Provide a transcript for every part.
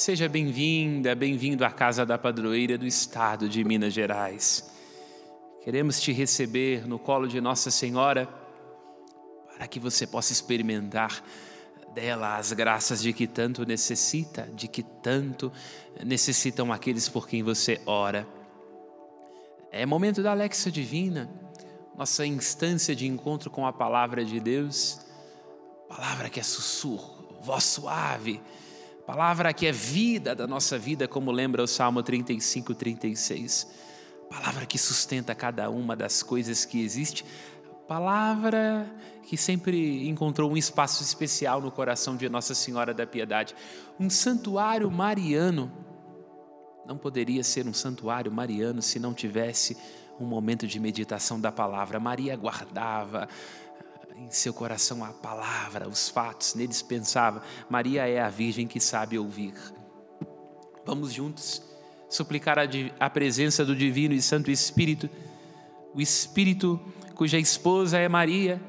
Seja bem-vinda, bem-vindo à Casa da Padroeira do Estado de Minas Gerais. Queremos te receber no colo de Nossa Senhora para que você possa experimentar dela as graças de que tanto necessita, de que tanto necessitam aqueles por quem você ora. É momento da Léxia Divina, nossa instância de encontro com a Palavra de Deus, palavra que é sussurro, voz suave, palavra que é vida da nossa vida, como lembra o Salmo 35, 36. Palavra que sustenta cada uma das coisas que existe. Palavra que sempre encontrou um espaço especial no coração de Nossa Senhora da Piedade. Um santuário mariano. Não poderia ser um santuário mariano se não tivesse um momento de meditação da palavra. Maria guardava em seu coração a palavra, os fatos, neles pensava. Maria é a Virgem que sabe ouvir. Vamos juntos suplicar a presença do Divino e Santo Espírito, o Espírito cuja esposa é Maria.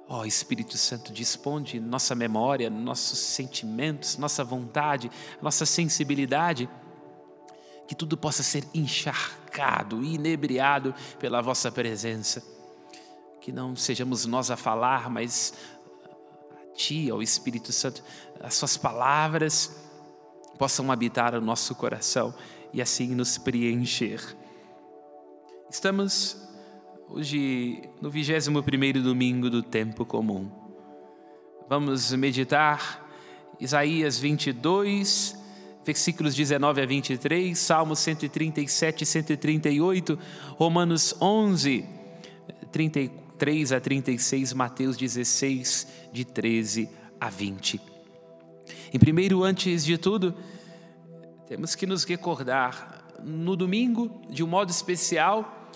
Ó Espírito Santo, disponde nossa memória, nossos sentimentos, nossa vontade, nossa sensibilidade, que tudo possa ser encharcado e inebriado pela vossa presença. Que não sejamos nós a falar, mas a Ti, ó Espírito Santo, as Suas palavras possam habitar o nosso coração e assim nos preencher. Estamos hoje no 21º domingo do tempo comum. Vamos meditar Isaías 22, versículos 19 a 23, Salmos 137 e 138, Romanos 11, 33 a 36, Mateus 16, de 13 a 20. Em primeiro, antes de tudo, temos que nos recordar, no domingo, de um modo especial,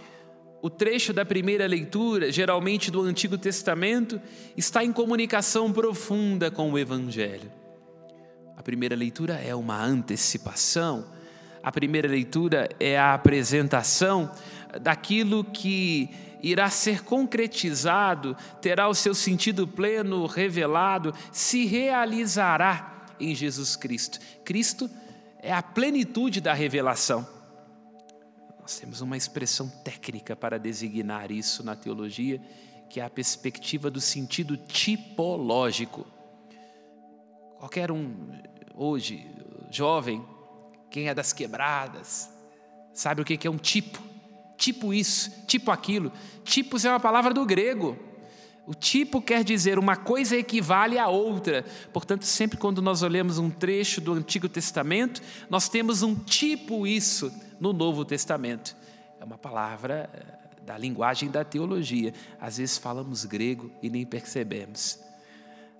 o trecho da primeira leitura, geralmente do Antigo Testamento, está em comunicação profunda com o Evangelho. A primeira leitura é uma antecipação, a primeira leitura é a apresentação daquilo que irá ser concretizado, terá o seu sentido pleno revelado, se realizará em Jesus Cristo. Cristo é a plenitude da revelação. Nós temos uma expressão técnica para designar isso na teologia, que é a perspectiva do sentido tipológico. Qualquer um, hoje, jovem, quem é das quebradas, sabe o que é um tipo? Tipo isso, tipo aquilo. Tipos é uma palavra do grego. O tipo quer dizer uma coisa equivale a outra. Portanto, sempre quando nós olhamos um trecho do Antigo Testamento, nós temos um tipo isso no Novo Testamento. É uma palavra da linguagem da teologia. Às vezes falamos grego e nem percebemos.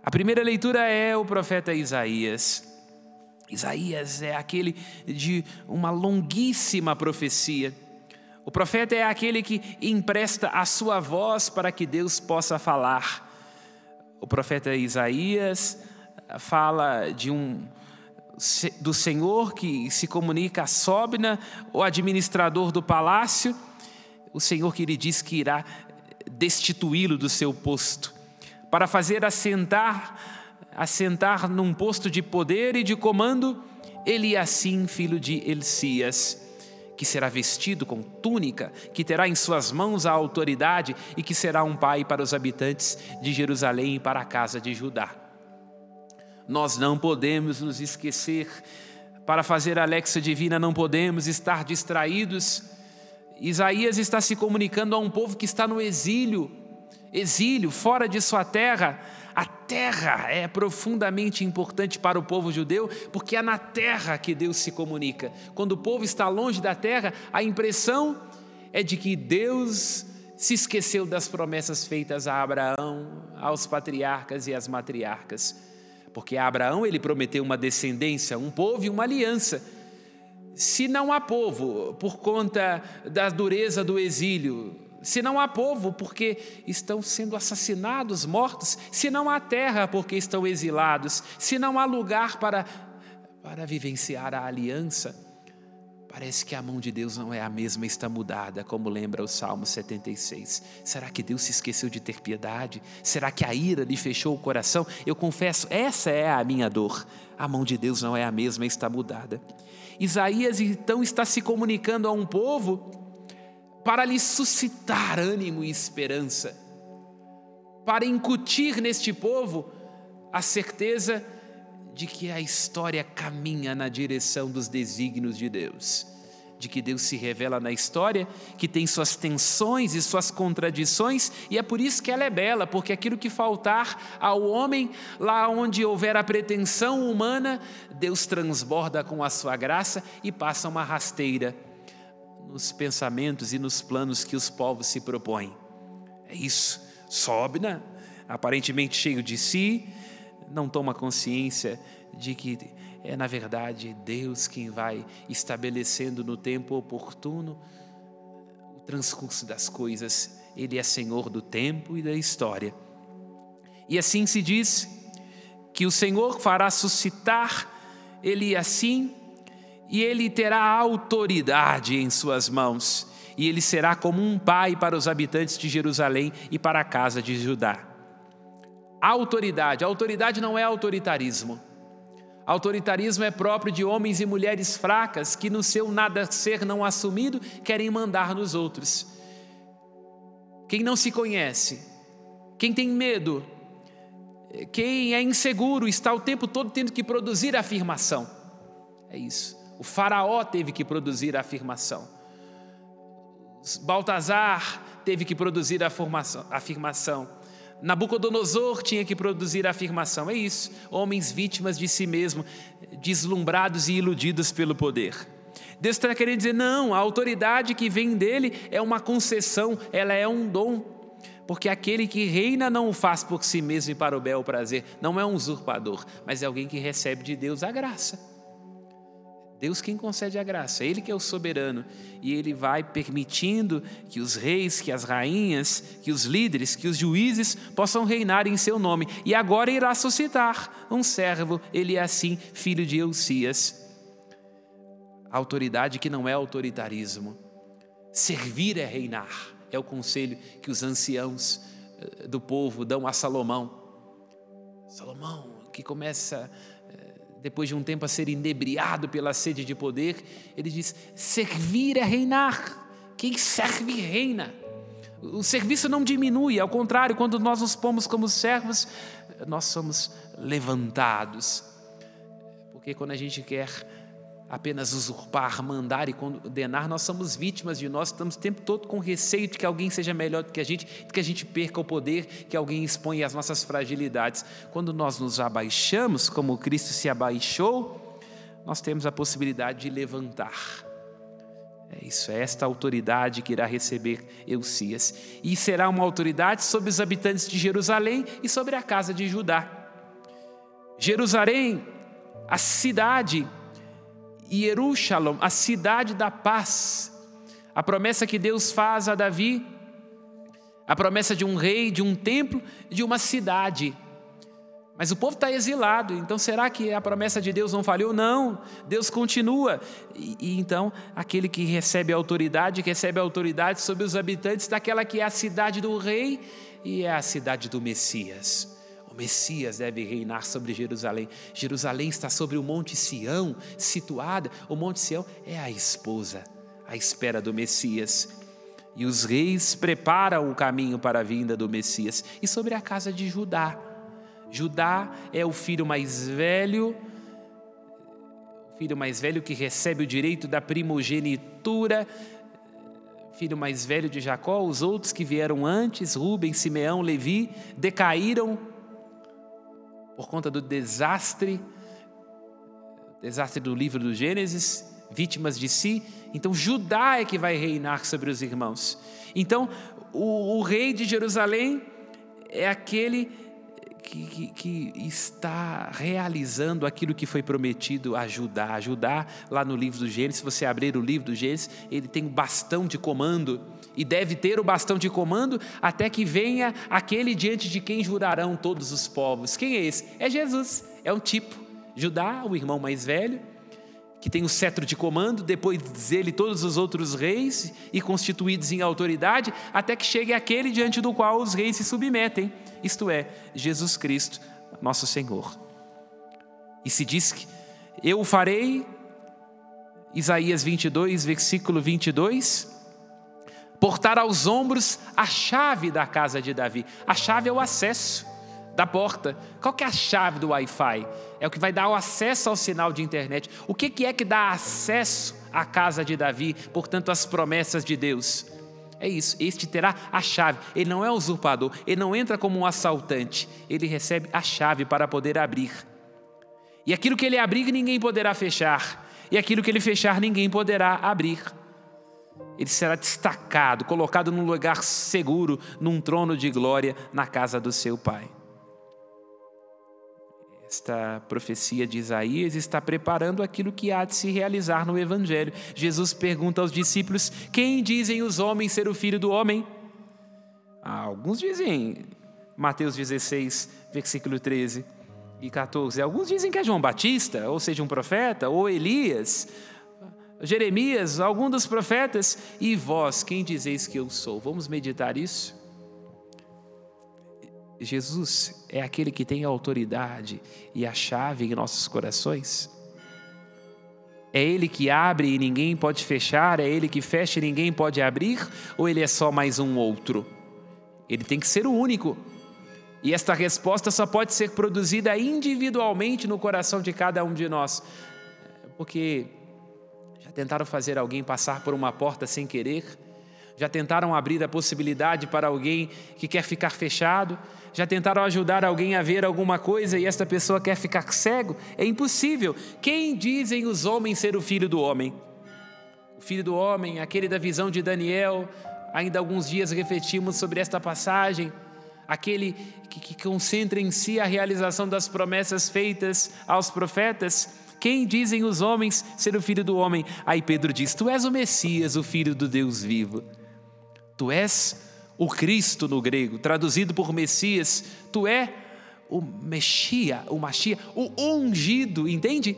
A primeira leitura é o profeta Isaías. Isaías é aquele de uma longuíssima profecia. O profeta é aquele que empresta a sua voz para que Deus possa falar. O profeta Isaías fala do Senhor que se comunica a Sóbina, o administrador do palácio, o Senhor que lhe diz que irá destituí-lo do seu posto, para fazer assentar num posto de poder e de comando, Eliacim, filho de Hilcias, que será vestido com túnica, que terá em suas mãos a autoridade e que será um pai para os habitantes de Jerusalém e para a casa de Judá. Nós não podemos nos esquecer, para fazer a Léxia Divina não podemos estar distraídos. Isaías está se comunicando a um povo que está no exílio, fora de sua terra. A terra é profundamente importante para o povo judeu, porque é na terra que Deus se comunica. Quando o povo está longe da terra, a impressão é de que Deus se esqueceu das promessas feitas a Abraão, aos patriarcas e às matriarcas. Porque a Abraão ele prometeu uma descendência, um povo e uma aliança. Se não há povo por conta da dureza do exílio, se não há povo porque estão sendo assassinados, mortos, se não há terra porque estão exilados, se não há lugar para vivenciar a aliança, Parece que a mão de Deus não é a mesma, está mudada, como lembra o Salmo 76. Será que Deus se esqueceu de ter piedade? Será que a ira lhe fechou o coração? Eu confesso, essa é a minha dor. A mão de Deus não é a mesma, está mudada. Isaías então está se comunicando a um povo para lhe suscitar ânimo e esperança, para incutir neste povo a certeza de que a história caminha na direção dos desígnios de Deus, de que Deus se revela na história, que tem suas tensões e suas contradições, e é por isso que ela é bela, porque aquilo que faltar ao homem, lá onde houver a pretensão humana, Deus transborda com a sua graça e passa uma rasteira nos pensamentos e nos planos que os povos se propõem. É isso, sobe, né? Aparentemente cheio de si, não toma consciência de que é, na verdade, Deus quem vai estabelecendo no tempo oportuno o transcurso das coisas. Ele é Senhor do tempo e da história. E assim se diz que o Senhor fará suscitar ele assim, e ele terá autoridade em suas mãos, e ele será como um pai para os habitantes de Jerusalém e para a casa de Judá. Autoridade não é autoritarismo. Autoritarismo é próprio de homens e mulheres fracas que no seu nada ser não assumido querem mandar nos outros. Quem não se conhece, quem tem medo, quem é inseguro está o tempo todo tendo que produzir afirmação. É isso. O faraó teve que produzir afirmação. Baltazar teve que produzir afirmação. Nabucodonosor tinha que produzir a afirmação. É isso, homens vítimas de si mesmo, deslumbrados e iludidos pelo poder. Deus está querendo dizer, não, a autoridade que vem dele é uma concessão, ela é um dom, porque aquele que reina não o faz por si mesmo e para o bel prazer, não é um usurpador, mas é alguém que recebe de Deus a graça. Deus quem concede a graça, Ele que é o soberano, e Ele vai permitindo que os reis, que as rainhas, que os líderes, que os juízes possam reinar em seu nome. E agora irá suscitar um servo, ele é assim, filho de Eusias. Autoridade que não é autoritarismo. Servir é reinar, é o conselho que os anciãos do povo dão a Salomão. Salomão, que começa depois de um tempo a ser inebriado pela sede de poder, ele diz, servir é reinar. Quem serve reina. O serviço não diminui, ao contrário, quando nós nos pomos como servos, nós somos levantados. Porque quando a gente quer apenas usurpar, mandar e condenar, nós somos vítimas de nós, estamos o tempo todo com receio de que alguém seja melhor do que a gente perca o poder, que alguém exponha as nossas fragilidades. Quando nós nos abaixamos, como Cristo se abaixou, nós temos a possibilidade de levantar. É isso, é esta autoridade que irá receber Eusias. E será uma autoridade sobre os habitantes de Jerusalém e sobre a casa de Judá. Jerusalém, a cidade, e Jerusalém, a cidade da paz. A promessa que Deus faz a Davi, a promessa de um rei, de um templo, de uma cidade. Mas o povo está exilado, então será que a promessa de Deus não falhou? Não, Deus continua. E então, aquele que recebe a autoridade sobre os habitantes daquela que é a cidade do rei e é a cidade do Messias. O Messias deve reinar sobre Jerusalém. Jerusalém está sobre o Monte Sião, situada. O Monte Sião é a esposa, à espera do Messias. E os reis preparam o caminho para a vinda do Messias. E sobre a casa de Judá. Judá é o filho mais velho que recebe o direito da primogenitura, filho mais velho de Jacó. Os outros que vieram antes, Rubem, Simeão, Levi, decaíram por conta do desastre do livro do Gênesis, vítimas de si. Então Judá é que vai reinar sobre os irmãos. Então o rei de Jerusalém é aquele que está realizando aquilo que foi prometido a Judá. Judá, lá no livro do Gênesis, se você abrir o livro do Gênesis, ele tem um bastão de comando, e deve ter o bastão de comando até que venha aquele diante de quem jurarão todos os povos. Quem é esse? É Jesus, é um tipo. Judá, o irmão mais velho, que tem o cetro de comando, depois dele todos os outros reis e constituídos em autoridade, até que chegue aquele diante do qual os reis se submetem, isto é, Jesus Cristo, nosso Senhor. E se diz que eu o farei, Isaías 22, versículo 22, portar aos ombros a chave da casa de Davi. A chave é o acesso da porta. Qual que é a chave do Wi-Fi? É o que vai dar o acesso ao sinal de internet. O que é que dá acesso à casa de Davi, portanto, às promessas de Deus? É isso, este terá a chave. Ele não é usurpador, ele não entra como um assaltante, ele recebe a chave para poder abrir. E aquilo que ele abrir, ninguém poderá fechar. E aquilo que ele fechar, ninguém poderá abrir. Ele será destacado, colocado num lugar seguro, num trono de glória na casa do seu Pai. Esta profecia de Isaías está preparando aquilo que há de se realizar no Evangelho. Jesus pergunta aos discípulos: quem dizem os homens ser o Filho do Homem? Alguns dizem, Mateus 16, versículo 13 e 14. Alguns dizem que é João Batista, ou seja, um profeta, ou Elias, Jeremias, algum dos profetas. E vós, quem dizeis que eu sou? Vamos meditar isso? Jesus é aquele que tem a autoridade e a chave em nossos corações? É Ele que abre e ninguém pode fechar? É Ele que fecha e ninguém pode abrir? Ou Ele é só mais um outro? Ele tem que ser o único. E esta resposta só pode ser produzida individualmente no coração de cada um de nós. Porque já tentaram fazer alguém passar por uma porta sem querer? Já tentaram abrir a possibilidade para alguém que quer ficar fechado? Já tentaram ajudar alguém a ver alguma coisa e esta pessoa quer ficar cego? É impossível. Quem dizem os homens ser o Filho do Homem? O Filho do Homem, aquele da visão de Daniel. Ainda há alguns dias refletimos sobre esta passagem. Aquele que concentra em si a realização das promessas feitas aos profetas. Quem dizem os homens ser o Filho do Homem? Aí Pedro diz: tu és o Messias, o Filho do Deus vivo. Tu és o Cristo no grego, traduzido por Messias. Tu é o Messias, o ungido, entende?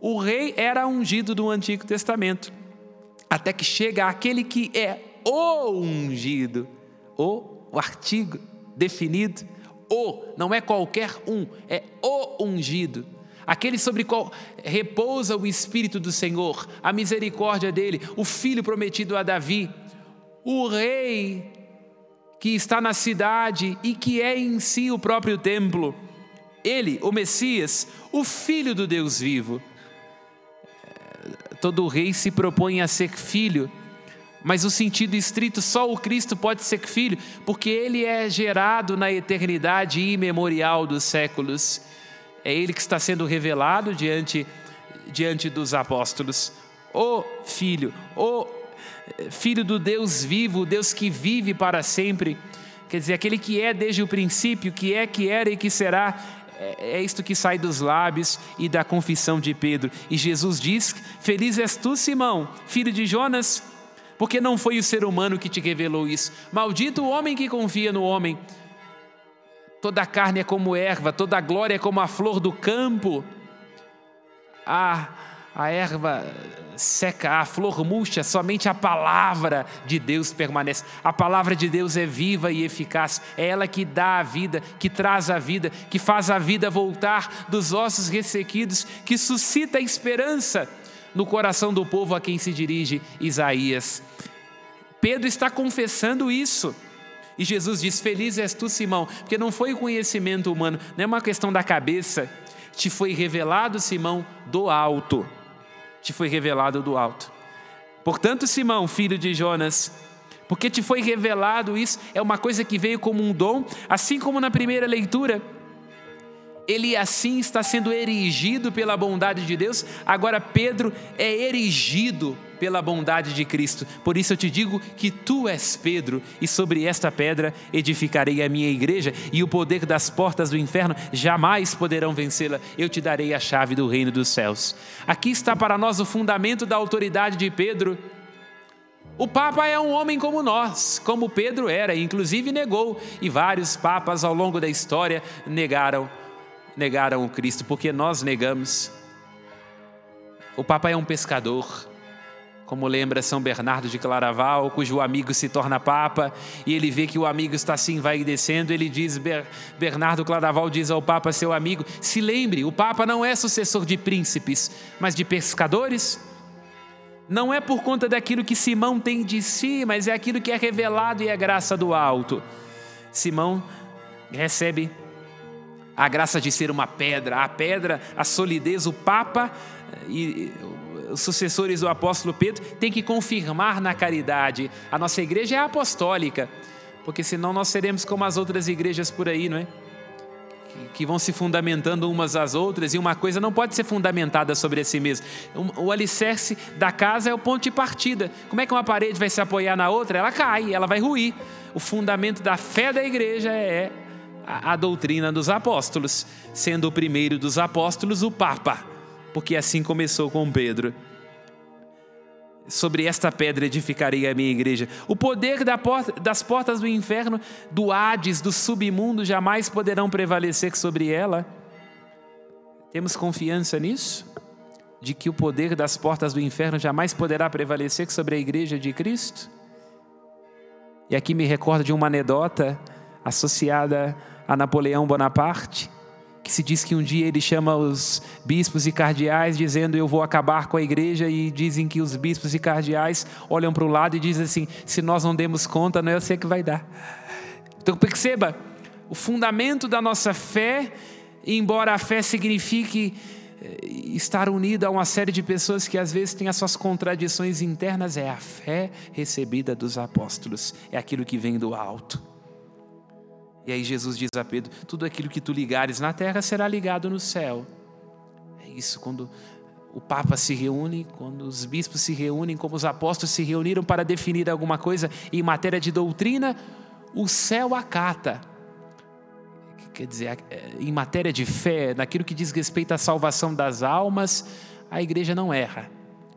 O rei era ungido do Antigo Testamento, até que chega aquele que é o ungido, o artigo definido, não é qualquer um, é o ungido. Aquele sobre qual repousa o Espírito do Senhor, a misericórdia dele, o Filho prometido a Davi, o Rei que está na cidade e que é em si o próprio templo. Ele, o Messias, o Filho do Deus vivo. Todo rei se propõe a ser filho, mas no sentido estrito, só o Cristo pode ser filho, porque ele é gerado na eternidade imemorial dos séculos. É ele que está sendo revelado diante dos apóstolos. O Filho do Deus vivo, o Deus que vive para sempre. Quer dizer, aquele que é desde o princípio, que era e que será. É isto que sai dos lábios e da confissão de Pedro. E Jesus diz: feliz és tu, Simão, filho de Jonas, porque não foi o ser humano que te revelou isso. Maldito o homem que confia no homem. Toda a carne é como erva, toda a glória é como a flor do campo. A erva seca, a flor murcha, somente a palavra de Deus permanece. A palavra de Deus é viva e eficaz. É ela que dá a vida, que traz a vida, que faz a vida voltar dos ossos ressequidos, que suscita a esperança no coração do povo a quem se dirige Isaías. Pedro está confessando isso. E Jesus diz: feliz és tu, Simão, porque não foi o conhecimento humano, não é uma questão da cabeça. Te foi revelado, Simão, do alto. Te foi revelado do alto. Portanto, Simão, filho de Jonas, porque te foi revelado isso, é uma coisa que veio como um dom, assim como na primeira leitura, ele assim está sendo erigido pela bondade de Deus. Agora Pedro é erigido pela bondade de Cristo. Por isso eu te digo que tu és Pedro, e sobre esta pedra edificarei a minha igreja, e o poder das portas do inferno jamais poderão vencê-la. Eu te darei a chave do reino dos céus. Aqui está para nós o fundamento da autoridade de Pedro. O Papa é um homem como nós, como Pedro era, inclusive negou, e vários papas ao longo da história negaram o Cristo, porque nós negamos. O Papa é um pescador, como lembra São Bernardo de Claraval, cujo amigo se torna Papa, e ele vê que o amigo está se envaidecendo, ele diz, Bernardo Claraval diz ao Papa, seu amigo, se lembre, o Papa não é sucessor de príncipes, mas de pescadores. Não é por conta daquilo que Simão tem de si, mas é aquilo que é revelado e é graça do alto. Simão recebe a graça de ser uma pedra, a pedra, a solidez, o Papa e os sucessores do apóstolo Pedro têm que confirmar na caridade. A nossa igreja é apostólica, porque senão nós seremos como as outras igrejas por aí, não é? Que vão se fundamentando umas às outras, e uma coisa não pode ser fundamentada sobre si mesma. O alicerce da casa é o ponto de partida. Como é que uma parede vai se apoiar na outra? Ela cai, ela vai ruir. O fundamento da fé da igreja é a doutrina dos apóstolos, sendo o primeiro dos apóstolos o Papa, porque assim começou com Pedro. Sobre esta pedra edificarei a minha igreja. O poder das portas do inferno, do Hades, do submundo, jamais poderão prevalecer sobre ela. Temos confiança nisso? De que o poder das portas do inferno jamais poderá prevalecer sobre a igreja de Cristo? E aqui me recordo de uma anedota associada a Napoleão Bonaparte, que se diz que um dia ele chama os bispos e cardeais dizendo, eu vou acabar com a igreja, e dizem que os bispos e cardeais olham para o lado e dizem assim, se nós não demos conta, não é você que vai dar. Então perceba, o fundamento da nossa fé, embora a fé signifique estar unida a uma série de pessoas que às vezes têm as suas contradições internas, é a fé recebida dos apóstolos, é aquilo que vem do alto. E aí Jesus diz a Pedro, tudo aquilo que tu ligares na terra será ligado no céu. É isso, quando o Papa se reúne, quando os bispos se reúnem, como os apóstolos se reuniram para definir alguma coisa em matéria de doutrina, o céu acata. Quer dizer, em matéria de fé, naquilo que diz respeito à salvação das almas, a igreja não erra.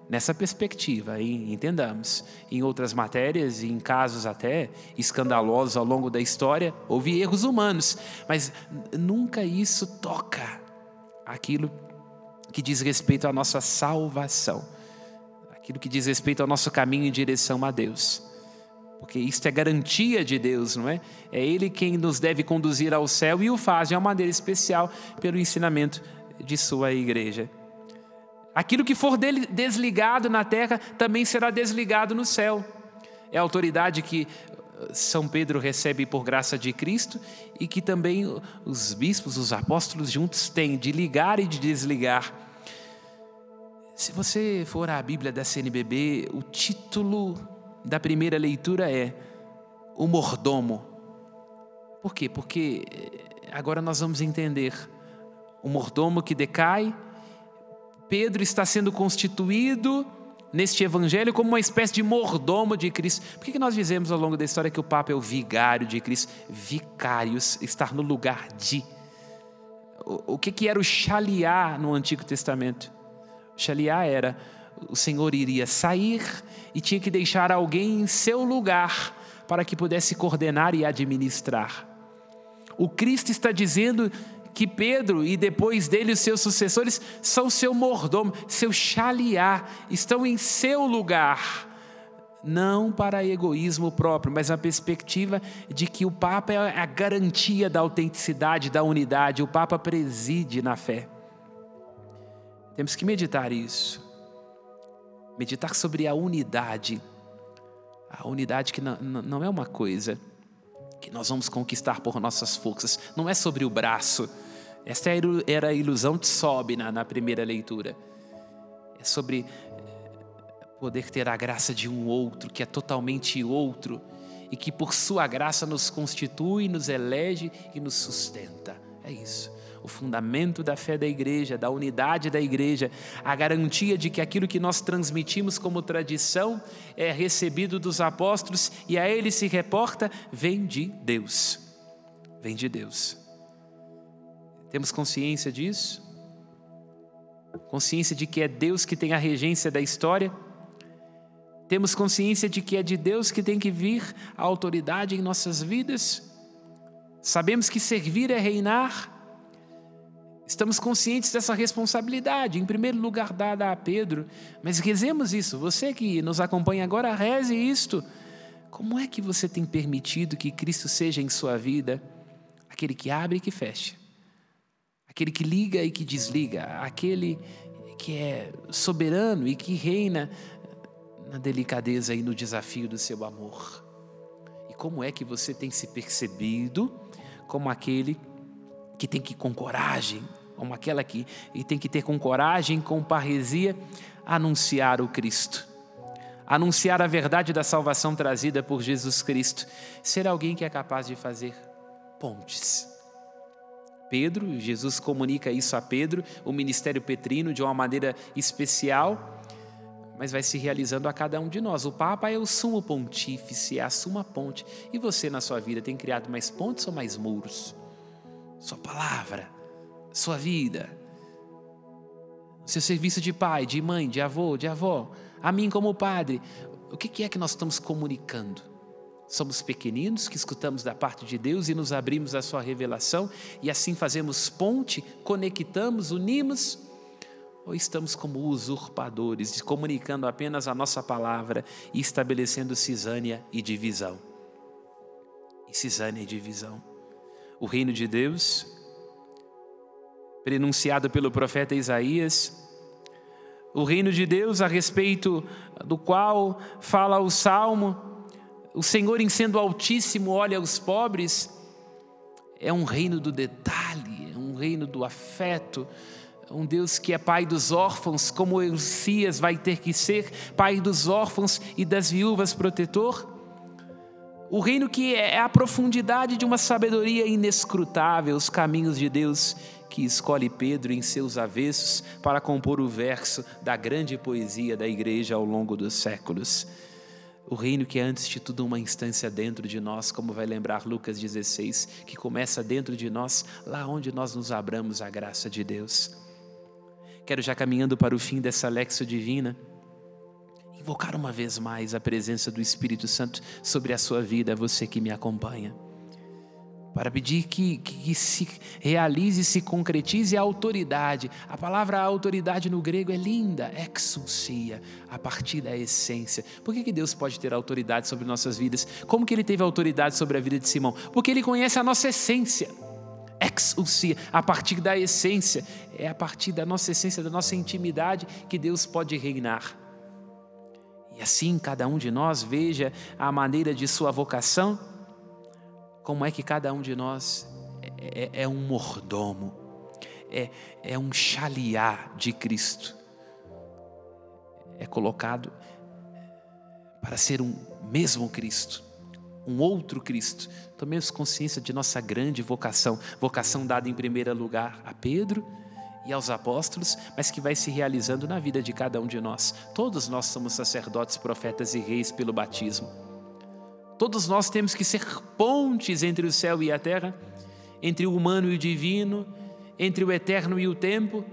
Nessa perspectiva, entendamos, em outras matérias, em casos até escandalosos ao longo da história, houve erros humanos, mas nunca isso toca aquilo que diz respeito à nossa salvação, aquilo que diz respeito ao nosso caminho em direção a Deus, porque isto é garantia de Deus, não é? É Ele quem nos deve conduzir ao céu e o faz de uma maneira especial pelo ensinamento de sua igreja. Aquilo que for desligado na terra também será desligado no céu. É a autoridade que São Pedro recebe por graça de Cristo e que também os bispos, os apóstolos juntos têm de ligar e de desligar. Se você for à Bíblia da CNBB, o título da primeira leitura é O Mordomo. Por quê? Porque agora nós vamos entender o mordomo que decai. Pedro está sendo constituído neste evangelho como uma espécie de mordomo de Cristo. Por que nós dizemos ao longo da história que o Papa é o vigário de Cristo? Vicários, estar no lugar de. O que era o Shaliá no Antigo Testamento? O Shaliá era, o Senhor iria sair e tinha que deixar alguém em seu lugar para que pudesse coordenar e administrar. O Cristo está dizendo que Pedro e depois dele os seus sucessores são seu mordomo, seu Shaliá, estão em seu lugar, não para egoísmo próprio, mas na perspectiva de que o Papa é a garantia da autenticidade, da unidade, o Papa preside na fé. Temos que meditar isso, meditar sobre a unidade que não é uma coisa que nós vamos conquistar por nossas forças, não é sobre o braço. Esta era a ilusão de Sobe na primeira leitura. É sobre poder ter a graça de um outro, que é totalmente outro, e que por sua graça nos constitui, nos elege e nos sustenta. É isso. O fundamento da fé da igreja, da unidade da igreja, a garantia de que aquilo que nós transmitimos como tradição é recebido dos apóstolos e a eles se reporta, vem de Deus. Vem de Deus. Temos consciência disso? Consciência de que é Deus que tem a regência da história? Temos consciência de que é de Deus que tem que vir a autoridade em nossas vidas? Sabemos que servir é reinar? Estamos conscientes dessa responsabilidade, em primeiro lugar dada a Pedro, mas rezemos isso. Você que nos acompanha agora, reze isto. Como é que você tem permitido que Cristo seja em sua vida aquele que abre e que fecha, aquele que liga e que desliga, aquele que é soberano e que reina na delicadeza e no desafio do seu amor? E como é que você tem se percebido como aquele que tem que ir com coragem, como aquela que tem que ter com coragem, com parresia, anunciar o Cristo, anunciar a verdade da salvação trazida por Jesus Cristo, ser alguém que é capaz de fazer pontes. Pedro, Jesus comunica isso a Pedro, o ministério petrino de uma maneira especial, mas vai se realizando a cada um de nós. O Papa é o sumo pontífice, é a suma ponte. E você na sua vida tem criado mais pontes ou mais muros? Sua palavra, sua vida, seu serviço de pai, de mãe, de avô, de avó, a mim como padre, o que é que nós estamos comunicando? Somos pequeninos que escutamos da parte de Deus e nos abrimos à sua revelação e assim fazemos ponte, conectamos, unimos? Ou estamos como usurpadores, comunicando apenas a nossa palavra e estabelecendo cisânia e divisão? Cisânia e divisão. O reino de Deus, prenunciado pelo profeta Isaías, o reino de Deus a respeito do qual fala o Salmo, o Senhor em sendo altíssimo olha os pobres, é um reino do detalhe, é um reino do afeto, um Deus que é pai dos órfãos, como o Messias vai ter que ser, pai dos órfãos e das viúvas, protetor. O reino que é a profundidade de uma sabedoria inescrutável, os caminhos de Deus que escolhe Pedro em seus avessos para compor o verso da grande poesia da igreja ao longo dos séculos. O reino que é antes de tudo uma instância dentro de nós, como vai lembrar Lucas 16, que começa dentro de nós, lá onde nós nos abramos à graça de Deus. Quero já caminhando para o fim dessa Lexio Divina, invocar uma vez mais a presença do Espírito Santo sobre a sua vida, você que me acompanha, para pedir que se realize, se concretize a autoridade. A palavra autoridade no grego é linda, exousia, a partir da essência. Por que Deus pode ter autoridade sobre nossas vidas? Como que Ele teve autoridade sobre a vida de Simão? Porque Ele conhece a nossa essência. Exousia, a partir da essência, é a partir da nossa essência, da nossa intimidade que Deus pode reinar. E assim cada um de nós veja a maneira de sua vocação, como é que cada um de nós é um mordomo, é um chaliá de Cristo, é colocado para ser um mesmo Cristo, um outro Cristo. Tomemos consciência de nossa grande vocação, vocação dada em primeiro lugar a Pedro e aos apóstolos, mas que vai se realizando na vida de cada um de nós. Todos nós somos sacerdotes, profetas e reis pelo batismo. Todos nós temos que ser pontes entre o céu e a terra, entre o humano e o divino, entre o eterno e o tempo.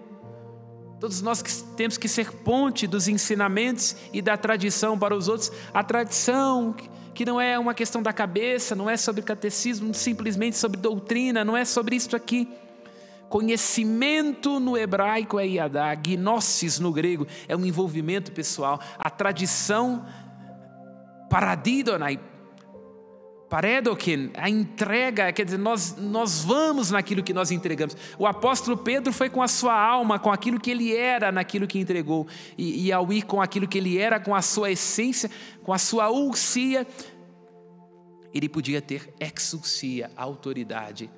Todos nós temos que ser ponte dos ensinamentos e da tradição para os outros. A tradição que não é uma questão da cabeça, não é sobre catecismo, simplesmente sobre doutrina, não é sobre isso aqui. Conhecimento no hebraico é yadá, gnosis no grego é um envolvimento pessoal. A tradição paradidonai, paredoken, a entrega, quer dizer, nós vamos naquilo que nós entregamos. O apóstolo Pedro foi com a sua alma, com aquilo que ele era, naquilo que entregou. E ao ir com aquilo que ele era, com a sua essência, com a sua ousia, ele podia ter exousia, autoridade.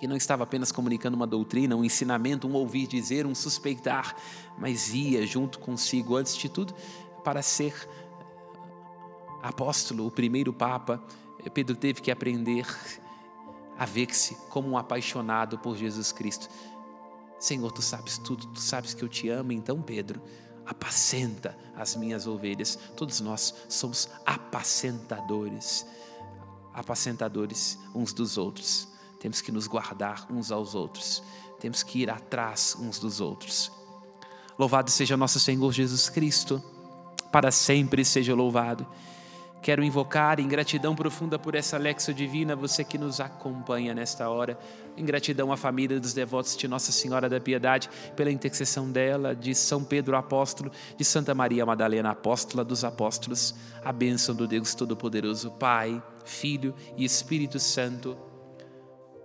Que não estava apenas comunicando uma doutrina, um ensinamento, um ouvir dizer, um suspeitar, mas ia junto consigo, antes de tudo, para ser apóstolo, o primeiro Papa. Pedro teve que aprender a ver-se como um apaixonado por Jesus Cristo. Senhor, Tu sabes tudo, Tu sabes que eu Te amo, então Pedro, apacenta as minhas ovelhas. Todos nós somos apacentadores uns dos outros. Temos que nos guardar uns aos outros. Temos que ir atrás uns dos outros. Louvado seja nosso Senhor Jesus Cristo. Para sempre seja louvado. Quero invocar em gratidão profunda por essa Lexio Divina, você que nos acompanha nesta hora. Em gratidão à família dos devotos de Nossa Senhora da Piedade, pela intercessão dela, de São Pedro Apóstolo, de Santa Maria Madalena Apóstola dos Apóstolos. A bênção do Deus Todo-Poderoso, Pai, Filho e Espírito Santo.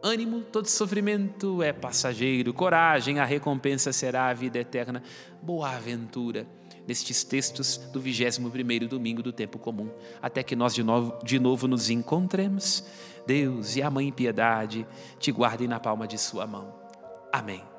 Ânimo, todo sofrimento é passageiro. Coragem, a recompensa será a vida eterna. Boa aventura nestes textos do 21º domingo do tempo comum, até que nós de novo nos encontremos. Deus e a Mãe Piedade te guardem na palma de sua mão. Amém.